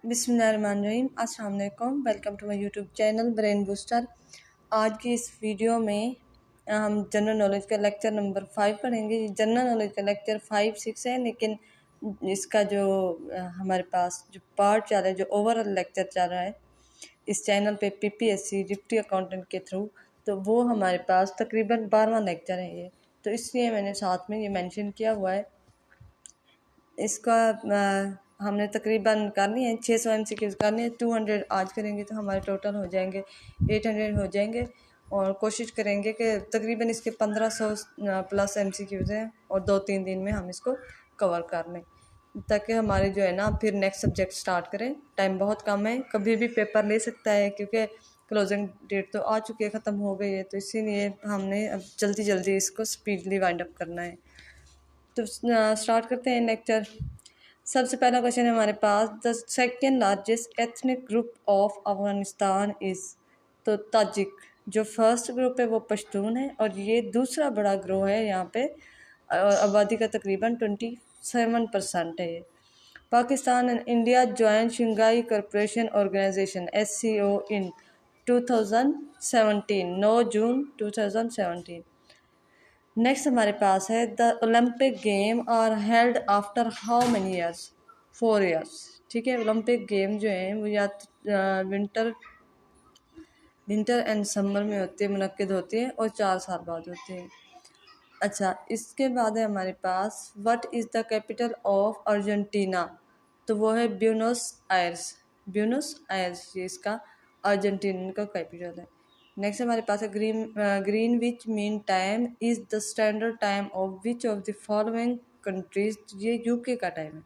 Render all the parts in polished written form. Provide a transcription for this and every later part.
बिस्मिल्लाहिर्रहमानिर्रहीम। अस्सलाम वालेकुम। Welcome to my YouTube channel Brain Booster. आज की इस वीडियो में हम जनरल नॉलेज का लेक्चर नंबर 5 पढ़ेंगे। जनरल नॉलेज का लेक्चर 5, 6 है, लेकिन इसका जो हमारे पास जो पार्ट चल रहा है, जो ओवरऑल लेक्चर चल रहा है इस चैनल पे पीपीएससी डिप्टी अकाउंटेंट के थ्रू, तो वो हमारे पास तकरीबन 12वां लेक्चर है ये। तो इसलिए मैंने साथ में ये मेंशन किया हुआ है। इसका हमने तकरीबन करनी है 600 MCQs करनी है। 200 आज करेंगे तो हमारे टोटल हो जाएंगे 800 हो जाएंगे, और कोशिश करेंगे कि तकरीबन इसके 1500 प्लस MCQs हैं और 2-3 दिन में हम इसको कवर कर लें, ताकि हमारे जो है ना फिर नेक्स्ट सब्जेक्ट स्टार्ट करें। टाइम बहुत कम है, कभी भी पेपर ले सकता है, क्योंकि क्लोजिंग डेट तो आ चुकी है, ख़त्म हो गई है। तो इसीलिए हमने अब जल्दी जल्दी इसको स्पीडली वाइंड अप करना है। तो स्टार्ट करते हैं लेक्चर। सबसे पहला क्वेश्चन है हमारे पास, the second largest ethnic group of Afghanistan is. तो ताजिक। जो फर्स्ट ग्रुप है वो पश्तून है, और ये दूसरा बड़ा ग्रोह है यहाँ पे, और आबादी का तकरीबन 27% है ये। Pakistan and India join Shanghai corporation organisation SCO इन 2017, 9 जून 2017। नेक्स्ट हमारे पास है, the Olympic game are held after how many years. 4 years. ठीक है, ओलंपिक गेम जो है वो या विंटर एंड समर में होती है, मुनक्किद होती है, और 4 साल बाद होती है। अच्छा, इसके बाद है हमारे पास, what is the capital of Argentina. तो वो है ब्यूनोस आयर्स। ब्यूनोस आयर्स ये इसका अर्जेंटीना का कैपिटल है। नेक्स्ट हमारे पास है, green which mean time is the standard time of which of the following countries. ये यूके का टाइम है।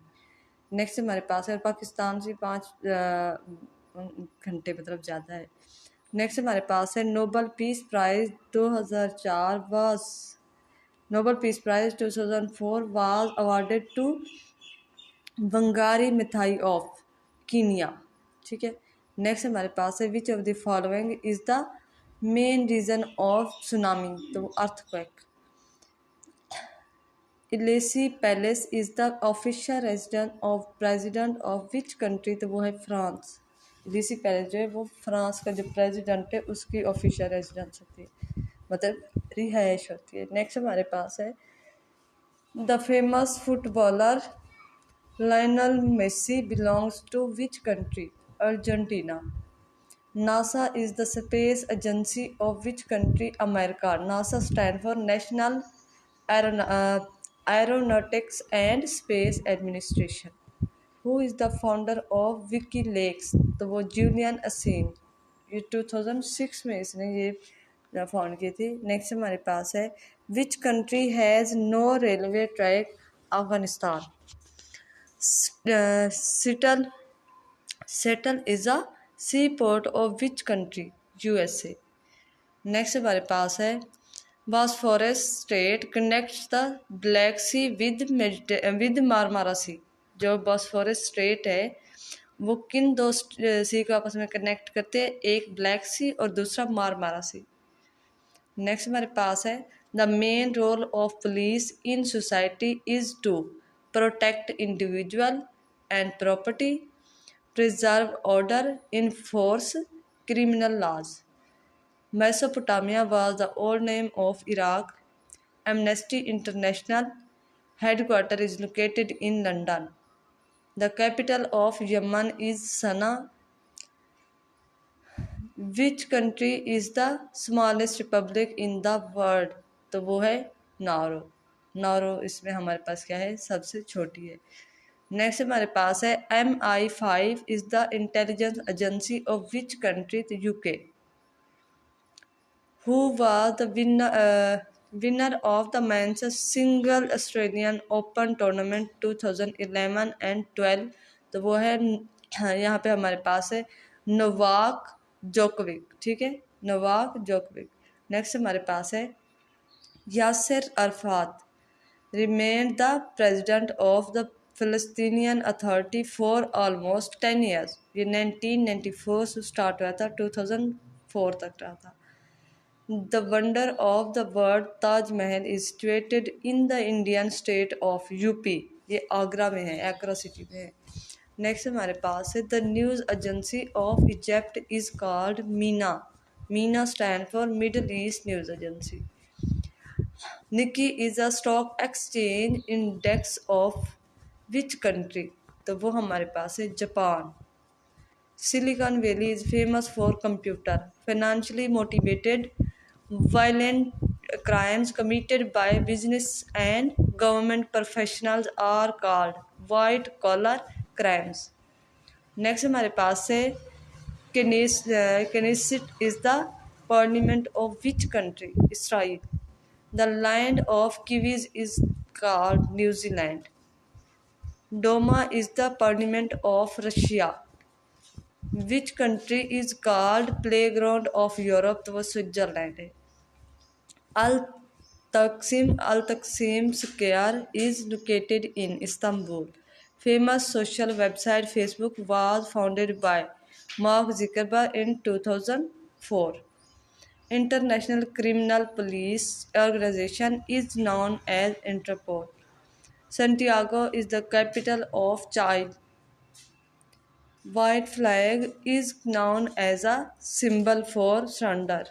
नेक्स्ट हमारे पास है, पाकिस्तान से 5 घंटे मतलब ज़्यादा है। नेक्स्ट हमारे पास है, Nobel peace prize 2004 was Nobel Peace Prize 2004 was awarded to Wangari Maathai of Kenya। ठीक है। नेक्स्ट हमारे पास है, which of the following is the main reason of tsunami. तो earthquake. Elysee palace is the official resident of president of which country. तो वो है France. इलेसी palace जो है वो फ्रांस का जो प्रेसिडेंट है उसकी ऑफिशियल रेजिडेंस होती है, मतलब रिहाइश होती है। नेक्स्ट हमारे पास है, the famous footballer Lionel Messi belongs to which country. Argentina. NASA is the space agency of which country. America. NASA stand for National Aeronautics and Space Administration. Who is the founder of WikiLeaks. तो वो Julian असेंज। ये 2006 में इसने ये found की थी। Next हमारे पास है, which country has no railway track. Afghanistan. Seattle is a sea port of which country. USA। Next हमारे पास है, Bosphorus strait connects the Black Sea with Marmara sea. जो बॉस्फोरस स्ट्रेट है वो किन दो सी को आपस में कनेक्ट करते हैं, एक ब्लैक सी और दूसरा मारमारा सी। नेक्स्ट हमारे पास है, the main role of police in society is to protect individual and property, preserve order, enforce criminal laws. Mesopotamia was the old name of Iraq. Amnesty International headquarters is located in London. The capital of Yemen is Sana'a. Which country is the smallest republic in the world? तो वो है नारो। नारो इसमें हमारे पास क्या है, सबसे छोटी है। नेक्स्ट हमारे पास है, MI5 is the intelligence agency of which country. तो UK। Who was the winner of the men's single Australian Open tournament 2011 and 12। तो वो है, यहाँ पे हमारे पास है नोवाक जोकोविक। ठीक है, नोवाक जोकोविक। नेक्स्ट हमारे पास है, Yasir Arfat remained the president of the Palestinian Authority for almost 10 years। ये 1994 से स्टार्ट हुआ था, 2004 तक रहा था। The wonder of the world Taj Mahal is situated in the Indian state of UP। ये आगरा में है, आगरा सिटी में है। नेक्स्ट हमारे पास है the news agency of Egypt is called MENA. MENA stand for Middle East News Agency. Nikkei is a stock exchange index of which country? तो वो हमारे पास है Japan. Silicon Valley is famous for computer. Financially motivated violent crimes committed by business and government professionals are called white collar crimes. Next हमारे पास है Knesset is the parliament of which country? Israel. The land of kiwis is called New Zealand. Duma is the parliament of Russia. Which country is called playground of Europe? तो वो Switzerland है। Al Taksim Square is located in Istanbul. Famous social website Facebook was founded by Mark Zuckerberg in 2004. International Criminal Police Organization is known as Interpol. Santiago is the capital of Chile. White flag is known as a symbol for surrender.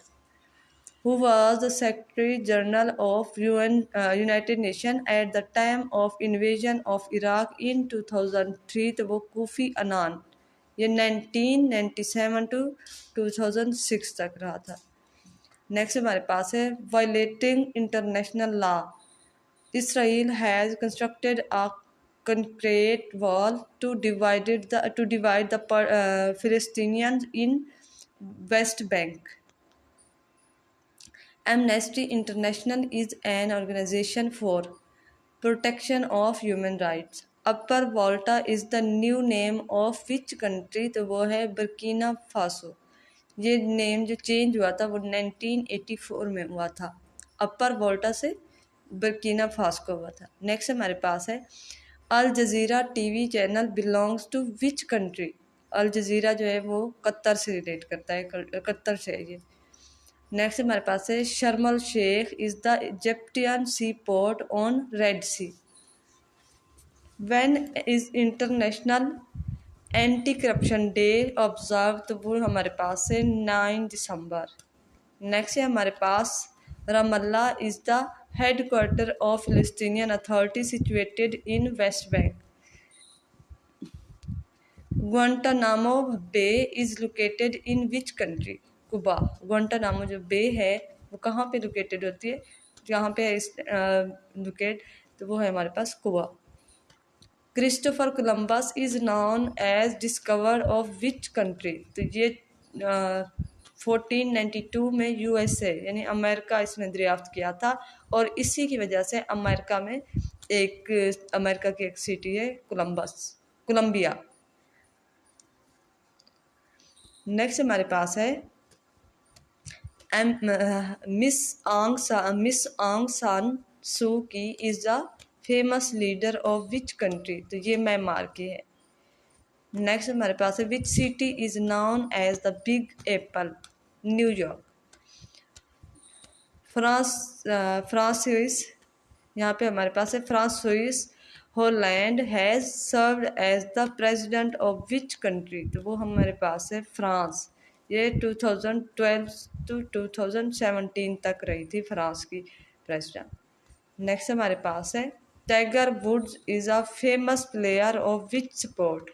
Who was the Secretary General of United Nations at the time of invasion of Iraq in 2003? तो वो coffee अनान। ये 1997 to 2006 तक रहा था। Next हमारे पास है violating international law. Israel has constructed a concrete wall to divide the Palestinians in West Bank. Amnesty International is an organization for protection of human rights. Upper Volta is the new name of which country? तो वो है Burkina Faso. ये name जो change हुआ था वो 1984 में हुआ था। अपर वोल्टा से बर्किना फासो हुआ था। नेक्स्ट हमारे पास है Al Jazeera TV channel belongs to which country? Al Jazeera जो है वो कतर से रिलेट करता है, कतर से है ये। नेक्स्ट हमारे पास है Sharm el Sheikh is the Egyptian sea port on Red Sea. When is international anti corruption day observe? तो वो हमारे पास है 9 दिसंबर। नेक्स्ट है हमारे पास Ramallah is the headquarter of Palestinian authority situated in West Bank. Guantanamo Bay is located in which country? Cuba. Guantanamo जो bay है वो कहाँ पे लोकेटेड होती है? जहाँ पे लोकेट तो वो है हमारे पास Cuba. Christopher Columbus is known as discover of which country? तो ये 1492 में यूएसए यानी अमेरिका इसने दरियाफ्त किया था और इसी की वजह से अमेरिका की एक सिटी है कोलंबिया। नेक्स्ट हमारे पास है मिस आंग San Suu Kyi is the famous leader of which country? तो ये म्यांमार की है। नेक्स्ट हमारे पास है which city is known as the big apple? New York. Francis यहाँ पे हमारे पास है Francis Hollande has served as the president of which country? तो वो हमारे पास है फ्रांस। ये 2012 to 2017 तक रही थी फ्रांस की प्रेसिडेंट। नेक्स्ट हमारे पास है Tiger Woods is a famous player of which sport?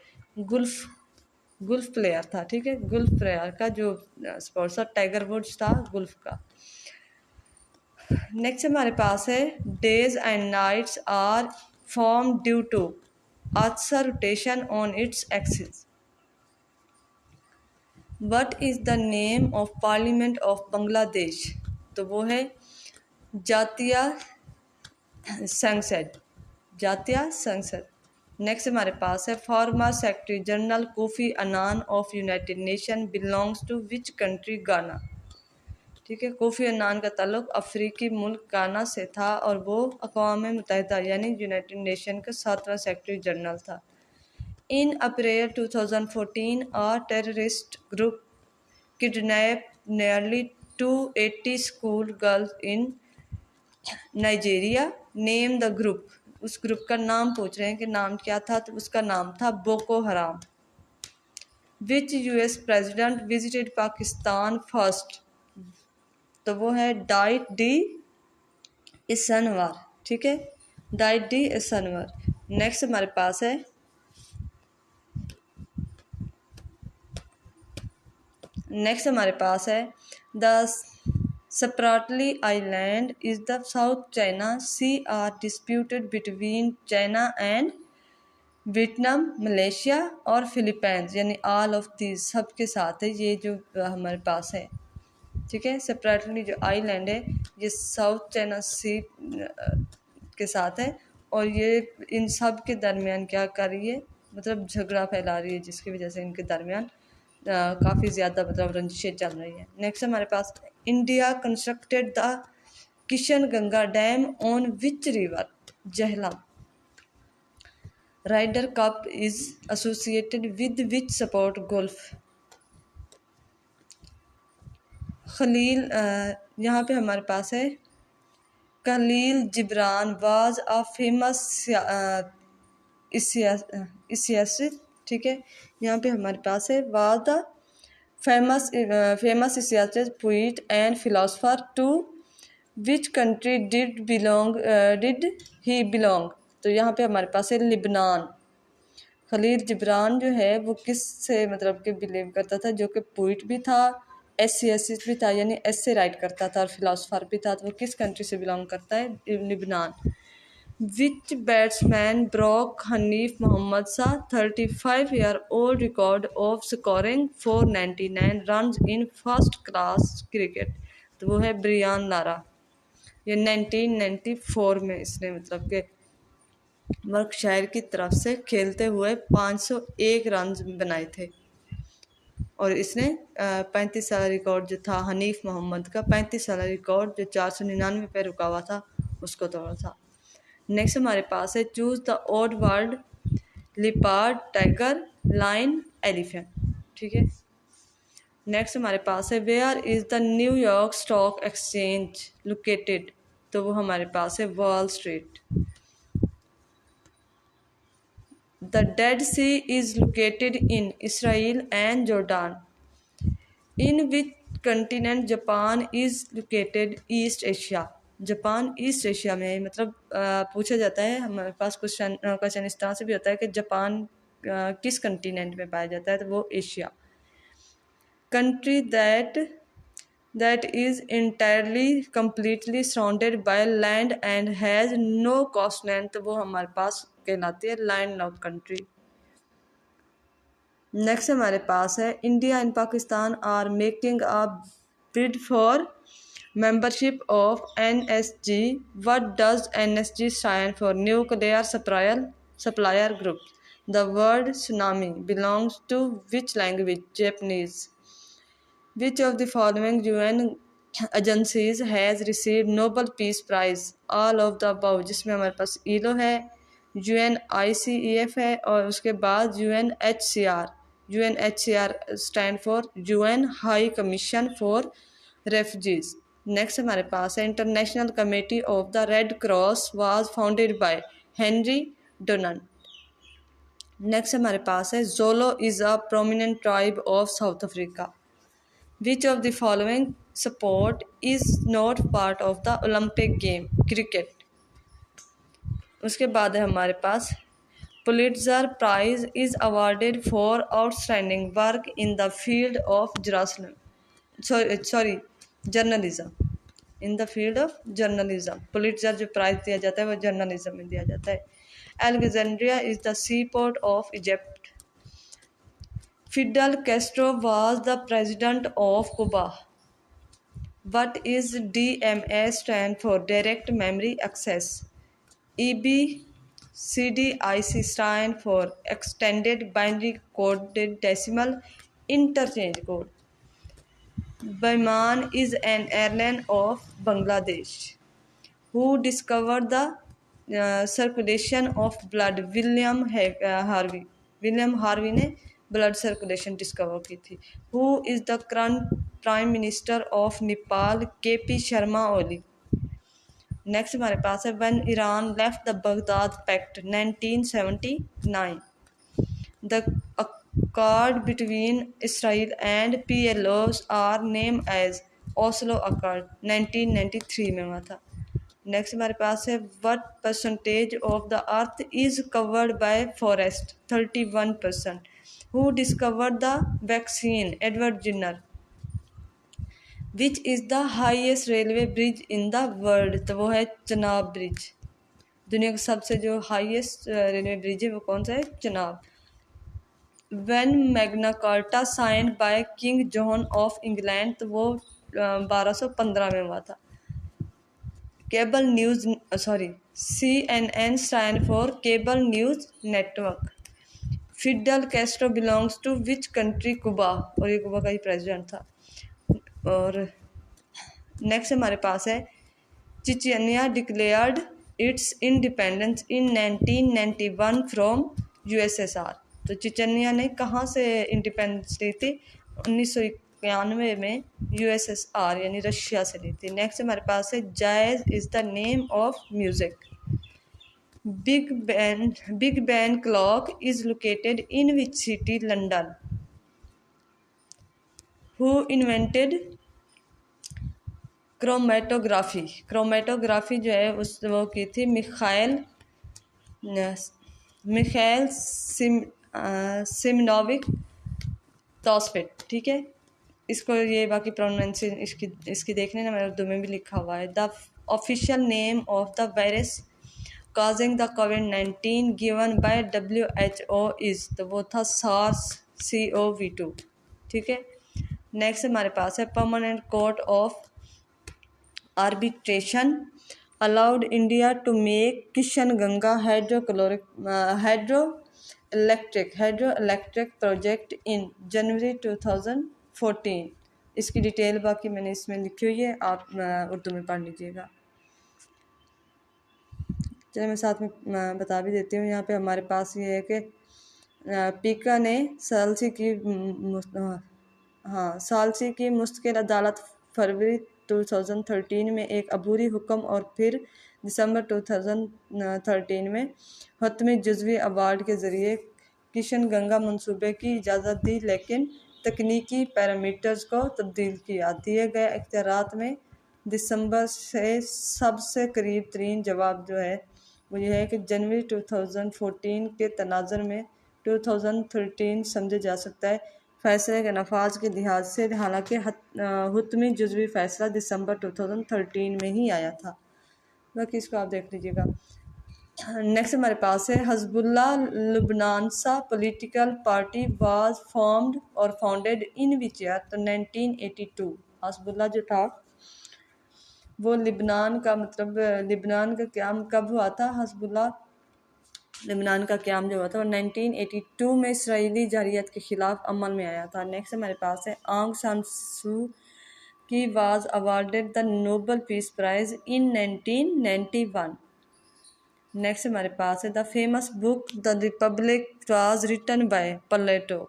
Golf player था, ठीक है। गुल्फ प्लेयर का जो स्पोर्ट्स था टाइगर वुड्स था गुल्फ का। नेक्स्ट हमारे पास है days and nights are form due to earth rotation on its axis. What is the name of parliament of Bangladesh? तो वो है जातीय संसद। नेक्स्ट हमारे पास है former secretary general Kofi Annan of United Nation belongs to which country? Ghana. ठीक है, Kofi Annan का ताल्लुक अफ्रीकी मुल्क गाना से था और वो अक़वाम मुत्तहिदा यानी यूनाइटेड नेशन का 7वां सेक्रेटरी जनरल था। इन अप्रैल 2014 a terrorist group kidnapped nearly 280 school girls in Nigeria. Name the group. उस ग्रुप का नाम पूछ रहे हैं कि नाम क्या था, तो उसका नाम था Boko Haram. Which US president visited Pakistan first, तो वो है डाइट डी इसनवर। ठीक है, डाइट डी इसनवर। नेक्स्ट हमारे पास है the Spratly Island is the South China Sea are disputed between China and Vietnam, Malaysia और फिलीपींस, यानी ऑल ऑफ दीज सब के साथ है ये जो हमारे पास है। ठीक है, सेपरेटली जो आइलैंड है ये साउथ चाइना सी के साथ है, और ये इन सब के दरमियान क्या कर रही है, मतलब झगड़ा फैला रही है, जिसकी वजह से इनके दरमियान काफ़ी ज़्यादा मतलब रंजिशें चल रही हैं। नेक्स्ट हमारे पास India constructed the Kishan Ganga dam on which river, Jhelum. Ryder cup is associated with which sport, golf. Khalil यहाँ पे हमारे पास है Khalil Gibran was a famous essayist. ठीक है, यहाँ पे हमारे पास है was the famous essayist, poet and philosopher. To which country did he belong, तो यहाँ पे हमारे पास है लिबनान। खलील जिब्रान जो है वो किस से मतलब कि बिलीव करता था, जो कि पोइट भी था, एसिस्ट भी था, यानी एस से राइट करता था, और फिलोसफर भी था। तो वो किस कंट्री से बिलोंग करता है, लिबनान। विच बैट्समैन ब्रोक हनीफ मोहम्मद सा 35-year-old record of scoring 499 run in first class cricket, तो वो है ब्रियान लारा। ये 1994 में इसने मतलब के वर्कशायर की तरफ से खेलते हुए 501 रन बनाए थे, और इसने 35 साल रिकॉर्ड जो था हनीफ मोहम्मद का 35 साल रिकॉर्ड जो 499 पे रुका हुआ था उसको तोड़ा था। नेक्स्ट हमारे पास है choose the odd word, leopard, tiger, lion, elephant. ठीक है, नेक्स्ट हमारे पास है where is the New York stock exchange located, तो वो हमारे पास है wall street. The Dead Sea is located in Israel and Jordan. In which continent Japan is located? East Asia. Japan east Asia में है। मतलब पूछा जाता है हमारे पास क्वेश्चन इस तरह से भी होता है कि जापान किस कंटिनेंट में पाया जाता है, तो वो Asia. Country that is entirely completely surrounded by land and has no coastline, तो वो हमारे पास कहलाती है लैंड लॉक्ड कंट्री। नेक्स्ट हमारे पास है India and Pakistan are making a bid for membership of NSG। What does NSG stand for? Nuclear supplier group. The word tsunami belongs to which language? Japanese। Which of the following UN agencies has received Nobel Peace Prize? All of the above, जिसमें हमारे पास ILO है, UNICEF है, और उसके बाद UNHCR। UNHCR stand for UN high commission for refugees. Next हमारे पास है international committee of the Red Cross was founded by Henry Donald. Next हमारे पास है Zulu is a prominent tribe of South Africa. Which of the following sport is not part of the Olympic game? Cricket। उसके बाद है हमारे पास Pulitzer prize is awarded for outstanding work in the field of journalism. In the field of journalism Pulitzer जो prize दिया जाता है वो जर्नलिज्म में दिया जाता है। Alexandria is the sea port of Egypt. Fidel Castro was the president of Cuba. What is DMA stand for? Direct Memory Access. EBCDIC stand for Extended Binary Coded Decimal Interchange Code. Biman is an airline of Bangladesh. Who discovered the circulation of blood? William Harvey। William Harvey ने blood circulation discover की थी। Who is the current prime minister of Nepal? KP Sharma Oli. Next हमारे पास है when Iran left the Baghdad pact 1979। द accord between Israel and PLOs are named as Oslo Accord 1993 में हुआ था। नेक्स्ट हमारे पास है what percentage of the earth is covered by forest 31%। Who discovered the vaccine Edward Jenner. Which is the highest railway bridge in the world, तो वो है Chenab bridge. दुनिया का सबसे जो हाईएस्ट रेलवे ब्रिज है वो कौन सा है, Chenab. When Magna Carta signed by King John of England, तो वो 1215 में हुआ था। Cable news CNN stand for cable news network. Fidel Castro belongs to which country, Cuba, और ये कुबा का ही प्रेसिडेंट था। और नेक्स्ट हमारे पास है Chechnya declared its independence in 1991 from USSR। तो चिचनिया ने कहाँ से इंडिपेंडेंस ली थी, 1991 में USSR यानी रशिया से ली थी। नेक्स्ट हमारे पास है jazz is the name of music. Big Ben clock is located in which city, London. Who invented chromatography. Chromatography जो है वो की थी मिखाइल सिमनोविक तॉस्फेट। ठीक है, इसको ये बाकी प्रोनाउंसिएशन इसकी देखने ना, मेरे उर्दू में भी लिखा हुआ है। The official name of the virus causing the COVID-19 given by WHO is, तो वो था SARS-CoV-2। ठीक है, नेक्स्ट हमारे पास है permanent court of arbitration allowed India to make Kishan-Ganga hydroelectric project in January 2014। इसकी डिटेल बाकी मैंने इसमें लिखी हुई है, आप उर्दू में पढ़ लीजिएगा। चलिए मैं साथ में बता भी देती हूँ। यहाँ पे हमारे पास ये है कि पीका ने सालसी की मुस्तकिल अदालत फरवरी 2013 में एक अबूरी हुक्म और फिर दिसंबर 2013 में हतमी जुज़वी अवार्ड के ज़रिए किशन गंगा मंसूबे की इजाज़त दी, लेकिन तकनीकी पैरामीटर्स को तब्दील किया। दिए गए इख्तियारात में दिसंबर से सबसे करीब तरीन जवाब जो है वो ये है कि जनवरी 2014 के तनाज़ुर में 2013 समझा जा सकता है। फैसले के नफाज के लिहाज से हालांकि हुतमी जुज़वी फ़ैसला दिसंबर 2013 में ही आया था। बाकी इसको आप देख लीजिएगा। नेक्स्ट हमारे पास है हज़बुल्लाह लुबनान सा पॉलिटिकल पार्टी वाज फॉर्म्ड और फाउंडेड इन विच ईयर, तो 1982। हज़बुल्लाह जो था वो लिबनान का लिबनान का क़याम कब हुआ था, हज़बुल्लाह लिबनान का क़याम जो हुआ था वो 1982 में इसराइली जारियत के ख़िलाफ़ अमल में आया था। नेक्स्ट हमारे पास है आंग San Suu Kyi was awarded the Nobel peace prize in 1991। Next हमारे पास है the famous book the Republic was written by Plato.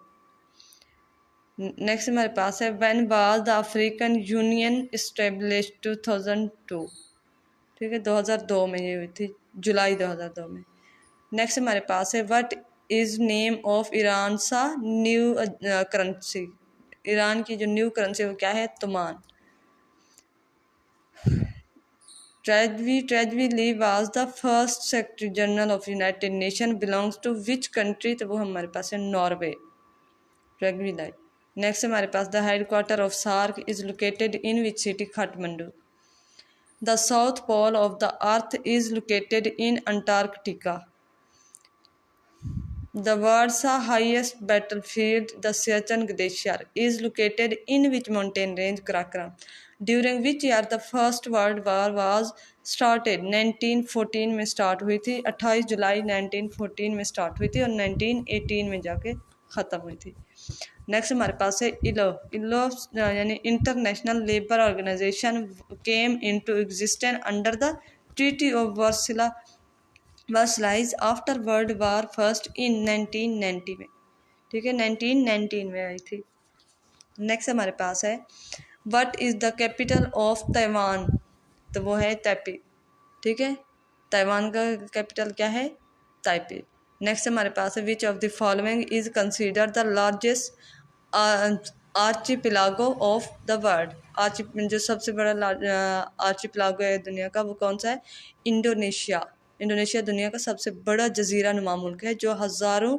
Next हमारे पास है when was the African Union established 2002। ठीक है, 2002 में ये हुई थी, जुलाई 2002 में। नेक्स्ट हमारे पास है what is name of Iran सा न्यू करेंसी। ईरान की जो न्यू करेंसी वो क्या है, toman. Trygve was the first secretary general of United Nation belongs to which country, तो वो हमारे पास है नॉर्वे, ट्रेजवी लाई। नेक्स्ट हमारे पास the headquarter of SAARC is located in which city, Kathmandu. The south pole of the earth is located in Antarctica. The world's highest battlefield, the Siachen Glacier, is located in which mountain range, Karakoram. During which year the First World War was started? 1914 में start हुई थी, 28 जुलाई 1914 में start हुई थी और 1918 में जाके ख़त्म हुई थी। नेक्स्ट हमारे पास है इलो यानी international labour organisation came into existence under the treaty of Versailles after world war first in 1990 में। ठीक है, 1919 में आई थी। नेक्स्ट हमारे पास है what is the capital of Taiwan, तो वो है तैपी। ठीक है। ताइवान का कैपिटल क्या है? ताइपे। नेक्स्ट हमारे पास है which of the following is consider the largest archipelago of the world. जो सबसे बड़ा आर्चिपिलागो है दुनिया का वो कौन सा है? इंडोनेशिया। इंडोनेशिया दुनिया का सबसे बड़ा जजीरा नुमा मुल्क है जो हज़ारों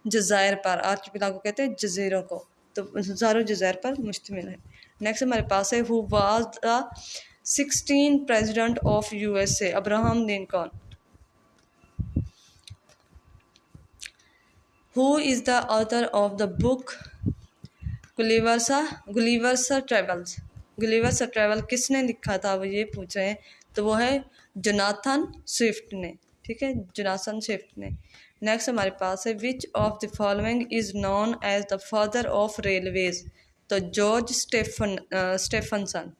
जज़ायर पर, आर्चिपिलागो कहते हैं जजीरों को, तो हज़ारों जज़ायर पर मुश्तमिल है। नेक्स्ट हमारे पास है who was the 16 president of USA. Abraham Lincoln. Who is the author of the book Gulliver's travels. Gulliver's travel किसने लिखा था, वो ये पूछ रहे हैं, तो वो है जोनाथन स्विफ्ट ने, ठीक है, जोनाथन स्विफ्ट ने। नेक्स्ट हमारे पास है which of the following is known as the father of railways. तो जॉर्ज स्टेफनसन।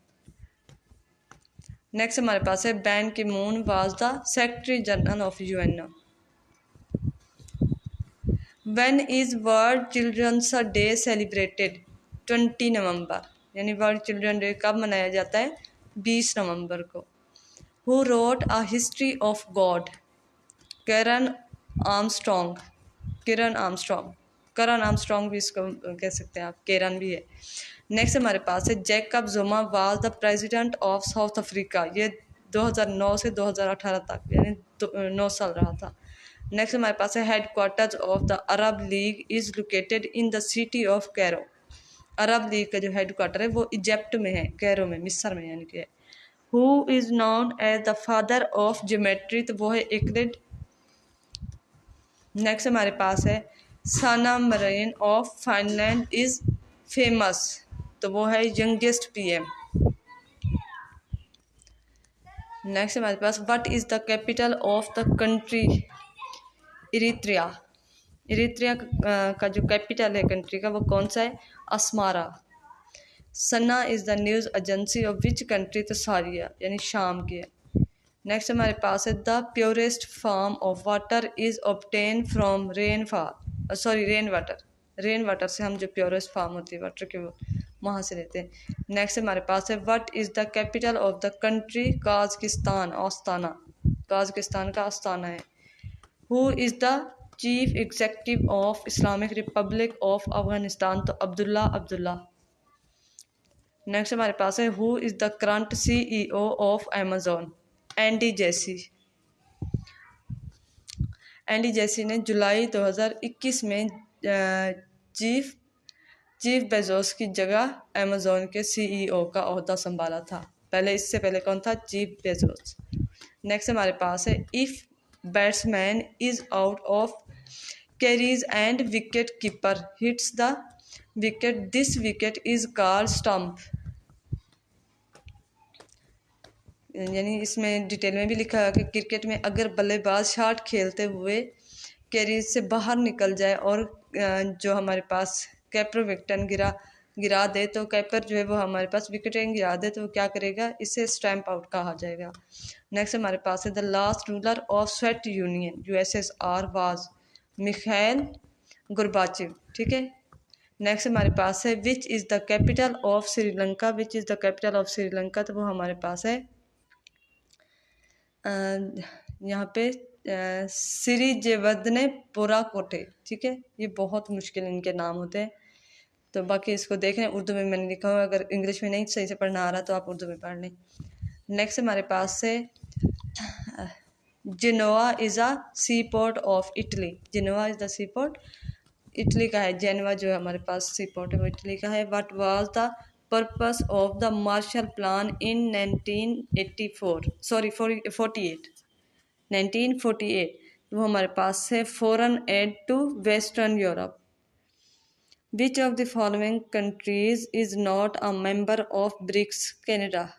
नेक्स्ट हमारे पास है Ban Ki Moon was the secretary general of UNO. When is world children's day celebrated? 20 नवंबर, यानी वर्ल्ड चिल्ड्रन डे कब मनाया जाता है? 20 नवंबर को। Who wrote a history of God? Karen Armstrong. Kiran Armstrong, Karan Armstrong भी इसको कह सकते हैं आप, केरन भी है। नेक्स्ट हमारे पास है जैकब जुमा was the president of South Africa. ये 2009 से 2018 तक, यानी 9 साल रहा था। नेक्स्ट हमारे पास है headquarters of the Arab League is located in the city of Cairo. Arab League का जो हेडक्वार्टर है वो इजिप्ट में है, कैरो में, मिस्र में यानी कि। Who is known as the father of geometry? तो वो है यूक्लिड। नेक्स्ट हमारे पास है Sanna Marin of Finland is famous. तो वो है यंगेस्ट पीएम। नेक्स्ट हमारे पास what is the capital of the country? Eritrea. Eritrea का जो कैपिटल है कंट्री का वो कौन सा है? Asmara. Sanna is the news agency of which country? तो सारिया, यानी शाम की है। नेक्स्ट हमारे पास है the purest form of water is obtain from rain water. Rain water से हम जो प्योरेस्ट फॉर्म होती है वाटर की वो वहाँ से लेते हैं। नेक्स्ट हमारे पास है what is the capital of the country? Kazakhstan, Astana. Kazakhstan का आस्ताना है। Who is the chief executive of Islamic Republic of Afghanistan? तो अब्दुल्ला। नेक्स्ट हमारे पास है who is the current CEO of Amazon? Andy Jassy ने जुलाई 2021 में चीफ बेजोस की जगह अमेज़ॉन के CEO का ओहदा संभाला था। इससे पहले कौन था? Chief Bezos. नेक्स्ट हमारे पास है if batsman is out of carries and wicket keeper hits the wicket, this wicket is called stump. यानी इसमें डिटेल में भी लिखा है कि क्रिकेट में अगर बल्लेबाज शॉट खेलते हुए कैरीज से बाहर निकल जाए और जो हमारे पास कैपर विकेट गिरा दे, तो कैपर जो है वो हमारे पास विकेटें गिरा दे, तो वो क्या करेगा? इसे स्टैम्प आउट कहा जाएगा। नेक्स्ट हमारे पास है the last ruler of Soviet union USSR was Mikhail Gorbachev, ठीक है। नेक्स्ट हमारे पास है विच is the capital of Sri Lanka? Which is the capital of Sri Lanka? तो वो हमारे पास है यहाँ पे सिरिजेवदने पुराकोटे, ठीक है। ये बहुत मुश्किल इनके नाम होते हैं, तो बाकी इसको देख लें, उर्दू में मैंने लिखा हुआ, अगर इंग्लिश में नहीं सही से पढ़ना आ रहा तो आप उर्दू में पढ़ लें। नेक्स्ट हमारे पास से Genoa is a sea port of Italy. Genoa is the sea port Italy का है। जेनवा जो है हमारे पास सी पोर्ट है वो इटली का है। What was the purpose of the Marshall plan in 1948? वो हमारे पास है foreign aid to western Europe. Which of the following countries is not a member of BRICS? Canada.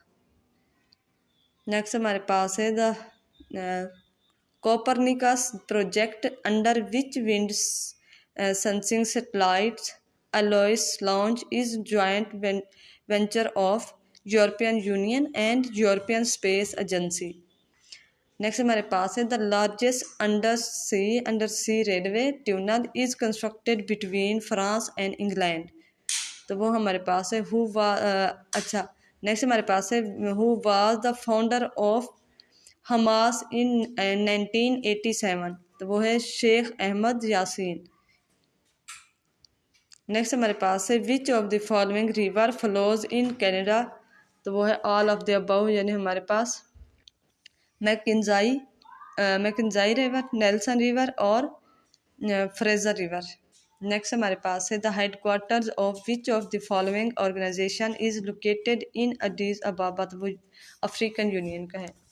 Next हमारे पास है the Copernicus project under which wind sensing satellites Aeolus launch is joint venture of European Union and European Space Agency. Next हमारे पास है the largest under sea railway tunnel is constructed between France and England. तो वो हमारे पास है next हमारे पास है who was the founder of Hamas in 1987, तो वो है शेख अहमद यासीन। नेक्स्ट हमारे पास है which of the following river flows in Canada, तो वो है ऑल ऑफ द अबव, यानी हमारे पास मैकेंजाई रिवर, नेल्सन रिवर और फ्रेजर रिवर। नेक्स्ट हमारे पास है the headquarters of which of the following organization is located in Addis Ababa, तो वो अफ्रीकन यूनियन का है।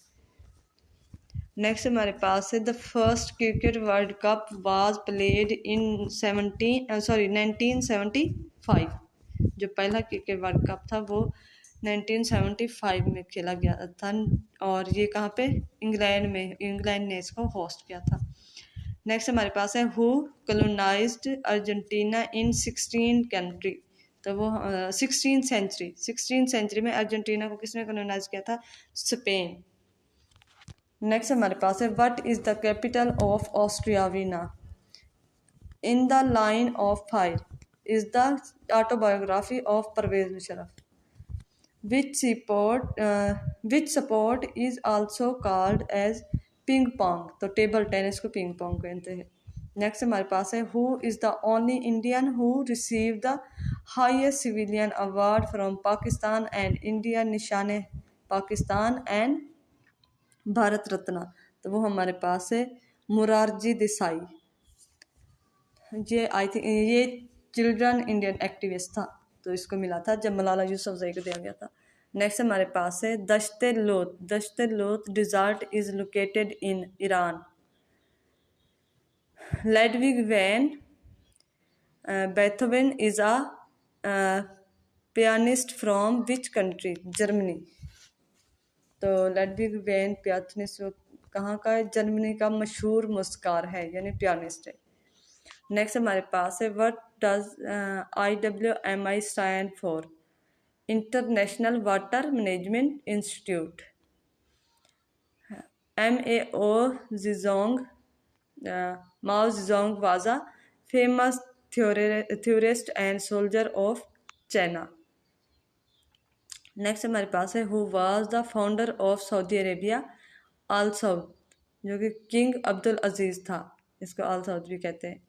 नेक्स्ट हमारे पास है the first cricket world cup was played in 1975, जो पहला क्रिकेट वर्ल्ड कप था वो 1975 में खेला गया था, और ये कहाँ पे, इंग्लैंड ने इसको होस्ट किया था। नेक्स्ट हमारे पास है who colonised Argentina in 16 country, तो वो 16th सेंचुरी में अर्जेंटीना को किसने कॉलोनाइज किया था, स्पेन। नेक्स्ट हमारे पास है what is the capital of Austria Vienna. In the line of fire is the autobiography of Pervez Musharraf. Which sport is also called as ping pong, तो टेबल टेनिस को पिंग पोंग कहते हैं। Next हमारे पास है who is the only Indian who receive the highest civilian award from Pakistan and India, Nishan Pakistan and Bharat Ratna, तो वो हमारे पास है मुरारजी देसाई। ये चिल्ड्रन इंडियन एक्टिविस्ट था, तो इसको मिला था जब मलाला यूसुफजई को दिया गया था। नेक्स्ट हमारे पास है Dasht e Lut desert is located in Iran. Ludwig van Beethoven is a pianist from which country, Germany. तो लेडविग वैन पियानिस्ट कहाँ का है, जर्मनी का मशहूर मौसीकार है, यानी पियानिस्ट है। नेक्स्ट हमारे पास है what does IWMI stand for, international water management institute. Mao Zedong was a famous theorist and soldier of China। Next हमारे पास है who was the founder of Saudi Arabia, Al Saud, जो कि king Abdul अजीज़ था, इसको आल सऊद भी कहते हैं।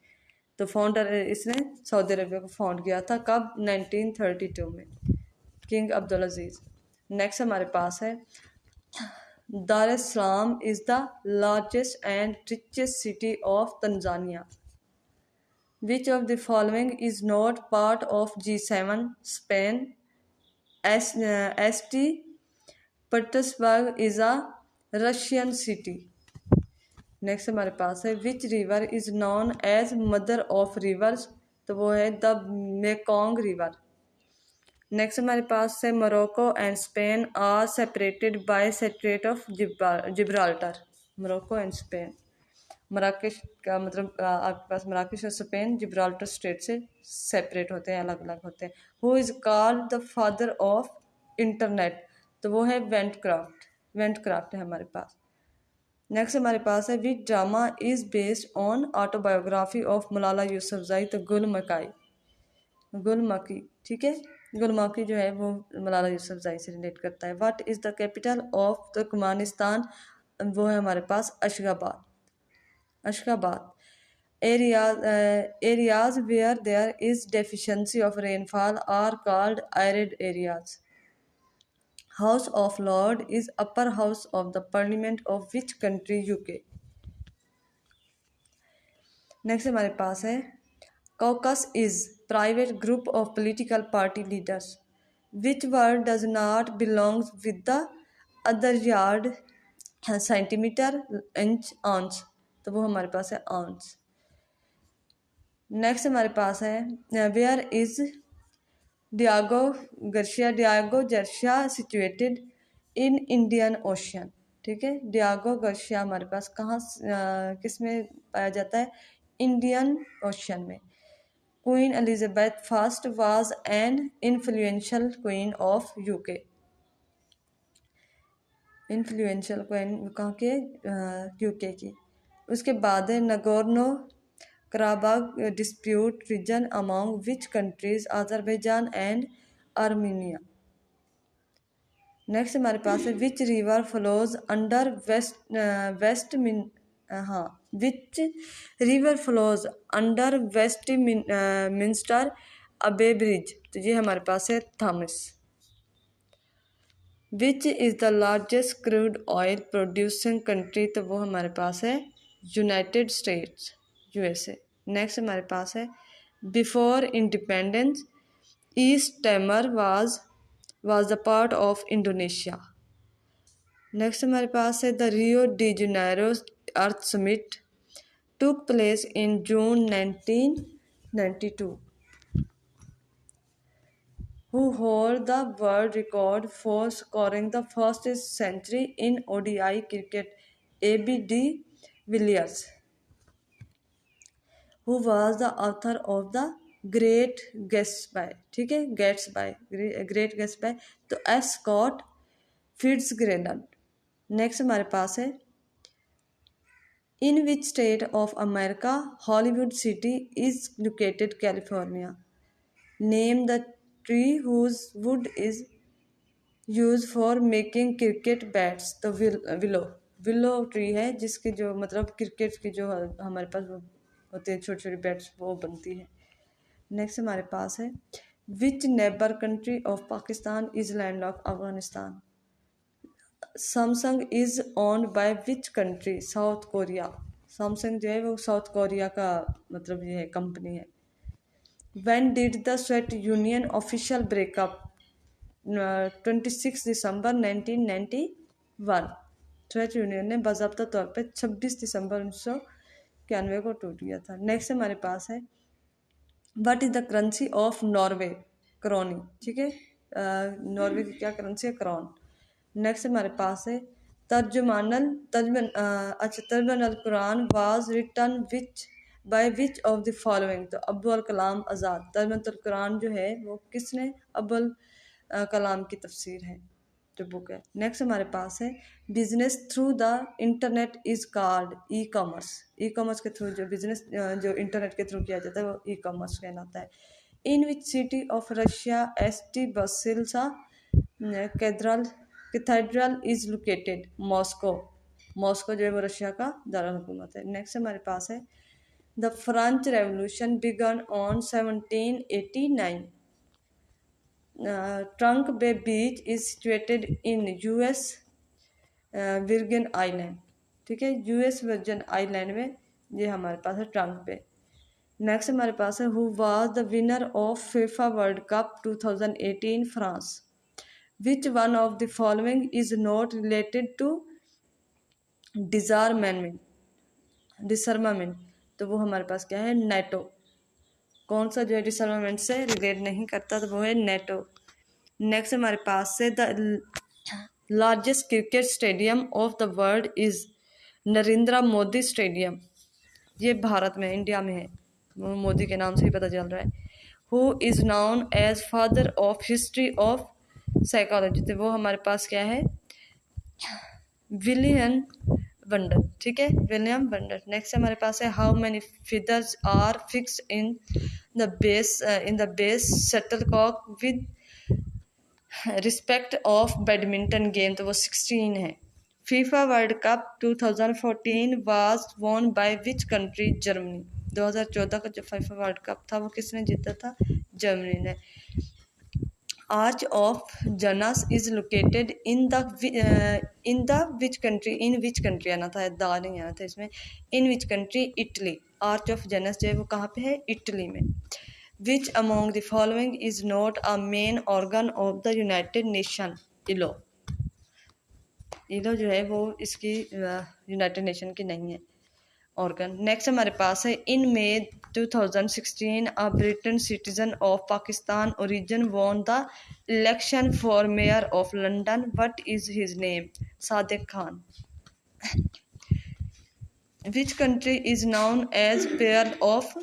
तो फाउंडर इसने सऊदी अरेबिया को फाउंड किया था कब, 1932 में, किंग अब्दुल अजीज़। नेक्स्ट हमारे पास है Dar es Salaam is the largest and richest city of Tanzania. Which of the following is not part of G7, Spain. St. Petersburg is a Russian city। Next हमारे पास है which river is known as mother of rivers, तो वो है the Mekong river. Next हमारे पास है Morocco and Spain are separated by strait of Gibraltar. Morocco and Spain, Marrakesh का मतलब आपके पास मराकेश और स्पेन जिब्राल्टर स्टेट से सेपरेट होते हैं, अलग अलग होते हैं। Who is called the father of internet, तो वो है वेंटक्राफ्ट है हमारे पास। नेक्स्ट हमारे पास है which drama is based on autobiography of Malala Yousafzai, तो गुलमकी, ठीक है। गुलमकी जो है वो मलाला यूसुफजई से रिलेट करता है। What is the capital of Turkmenistan, वो है हमारे पास Ashgabat. Areas where there is deficiency of rainfall are called arid areas। House of Lords is upper house of the parliament of which country, UK। Next हमारे पास है caucus is private group of political party leaders। Which word does not belong with the other yard, centimeter, inch, ounce, तो वो हमारे पास है ounce। Next हमारे पास है where is Diego Garcia situated in Indian Ocean, ठीक है। डियागो गर्शिया हमारे पास कहाँ किस में पाया जाता है, इंडियन ओशियन में। Queen Elizabeth first was an influential queen of UK। Influential queen कहाँ के, UK की। उसके बाद है Nagorno Karabakh dispute region among which countries, Azerbaijan and Armenia. Next हमारे पास है which river flows under west हाँ which river flows under Westminster abbey bridge, तो ये हमारे पास है Thames. Which is the largest crude oil producing country, तो वो हमारे पास है यूनाइटेड स्टेट्स यूएसए। नेक्स्ट हमारे पास है before independence east timer was the part of Indonesia. Next हमारे पास है the Rio de Janeiro earth summit took place in June 1992। Who hold the world record for scoring the first century in ODI cricket, AB de Villiers, who was the author of the Great Gatsby, ठीक है, Gatsby, Great Gatsby, तो S Scott Fitzgerald. Next हमारे पास है in which state of America Hollywood city is located, California. Name the tree whose wood is used for making cricket bats, तो willow tree है जिसकी जो मतलब क्रिकेट की जो हमारे पास वो होते हैं छोटे छोटे बैट्स, वो बनती है। नेक्स्ट हमारे पास है which neighbour country of Pakistan is landlocked, Afghanistan. Samsung is owned by which country, South Korea. Samsung जो है वो साउथ कोरिया का मतलब ये है कंपनी है। When did the Soviet Union official break up? 26 December 1991। Soviet union ने बाज़ाब्ता तौर पे 26 दिसंबर 1991 को टूट गया था। नेक्स्ट हमारे पास है what is the currency of Norway, krone, ठीक है, नॉर्वे की क्या करेंसी है, क्रोन। नेक्स्ट हमारे पास है Tarjuman al Quran was written which by which of the following, तो अब्दुल कलाम आज़ाद। तर्जुमानुल कुरान जो है वो किसने, अब्दुल कलाम की तफसीर है जो बुक है। नेक्स्ट हमारे पास है business through the internet is called e commerce. E commerce के थ्रू जो बिजनेस जो इंटरनेट के थ्रू किया जाता है वो ई कॉमर्स कहलाता है। In which city of Russia ST Basil's cathedral is located, Moscow. Moscow जो है वो रशिया का दारुल हुकूमत है। नेक्स्ट हमारे पास है the French revolution began on 1789। Trunk Bay beach is situated in US Virgin Island, ठीक है, यूएस वर्जिन आइलैंड में ये हमारे पास है ट्रंक बे। नेक्स्ट हमारे पास है who was the winner of FIFA world cup 2018, France. Which one of the following is not related to disarmament, तो वो हमारे पास क्या है, नेटो। कौन सा जो है डिसर्मामेंट से रिलेट नहीं करता, तो वो है नेटो। नेक्स्ट हमारे पास से the largest cricket stadium of the world is Narendra Modi stadium, ये भारत में, इंडिया में है, वो मोदी के नाम से ही पता चल रहा है। Who is known as father of history of psychology, तो वो हमारे पास क्या है, विलियम वंडर, ठीक है, विलियम वंडर। नेक्स्ट हमारे पास है how many feathers are fixed in the base shuttlecock with respect of badminton game, तो वो 16 है। FIFA world Cup 2014 was won by which country, Germany. 2014 का जो फीफा वर्ल्ड कप था वो किसने जीता था, जर्मनी ने। Arch of Janus is located in the which country, in which country आना था, दा नहीं आना था इसमें, in which country, Italy. Arch of Janus जो है वो कहाँ पे है, इटली में। Which among the following is not a main organ of the United Nation, ILO. ILO जो है वो इसकी यूनाइटेड नेशन की नहीं है ऑर्गन। नेक्स्ट हमारे पास है in May 2016 a Briton citizen of Pakistan origin won the election for mayor of London, what is his name, Sadiq Khan. Which country is known as pair of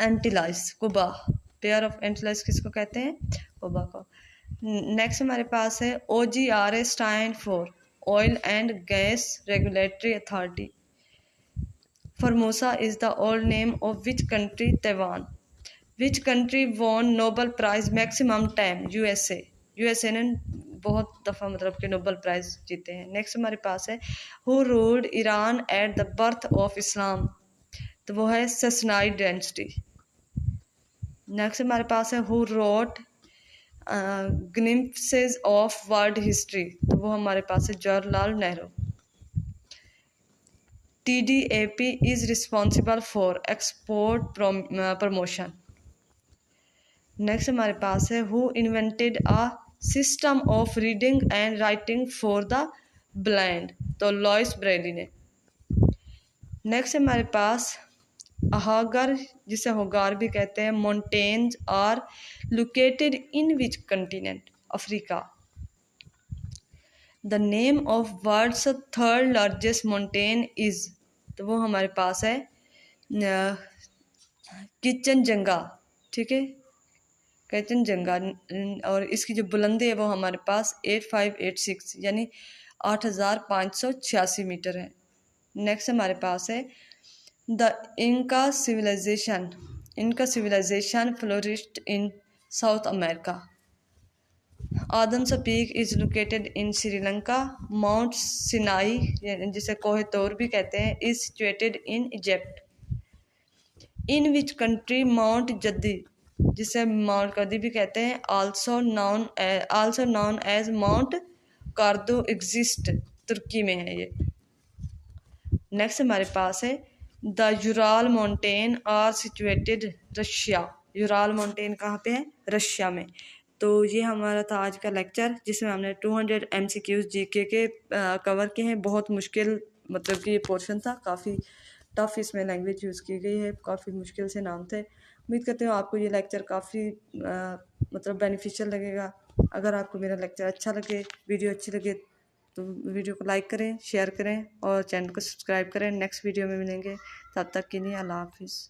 Antilles, Cuba. Pair of Antilles किसको कहते हैं, कुबा को। Next हमारे पास है OGRA stand for oil and gas regulatory authority. Formosa is the old name of which country, Taiwan. Which country won Nobel Prize maximum time, USA। USA ने बहुत दफ़ा मतलब कि नोबेल प्राइज़ जीते हैं। नेक्स्ट हमारे पास है who ruled Iran at the birth of Islam, तो वो है ससनाइड डायनेस्टी। नेक्स्ट हमारे पास है who wrote glimpses of world history, तो वो हमारे पास है Jawaharlal Nehru. TDAP is responsible for export promotion। Next हमारे पास है who invented a system of reading and writing for the blind, तो लॉइस ब्रेली ने। नेक्स्ट हमारे पास अहागर, जिसे होगार भी कहते हैं, mountains are located in which continent, Africa. The name of world's third largest mountain is, तो वो हमारे पास है किचनजंगा, ठीक है, किचनजंगा। और इसकी जो बुलंदी है वो हमारे पास 8586 यानी 8586 मीटर है। नेक्स्ट हमारे पास है the Inca civilisation flourished in South America. Adam Peak is located in Sri Lanka. Mount Sinai, जिसे कोहे तौर भी कहते हैं, is situated in Egypt. In which country Mount Judi, जिसे माउंट कदी भी कहते हैं, also known as Mount Kardo exist, तुर्की में है ये। नेक्स्ट हमारे पास है the Ural mountain are situated Russia. Ural mountain कहाँ पे है? रशिया में। तो ये हमारा था आज का लेक्चर, जिसमें हमने 200 MCQs जीके के कवर किए हैं। बहुत मुश्किल मतलब कि ये पोर्शन था, काफ़ी टफ इसमें लैंग्वेज यूज़ की गई है, काफ़ी मुश्किल से नाम थे। उम्मीद करते हो आपको ये लेक्चर काफ़ी मतलब बेनिफिशियल लगेगा। अगर आपको मेरा लेक्चर अच्छा लगे, वीडियो अच्छी लगे, तो वीडियो को लाइक करें, शेयर करें और चैनल को सब्सक्राइब करें। नेक्स्ट वीडियो में मिलेंगे, तब तक के लिए अल्लाह हाफिज़।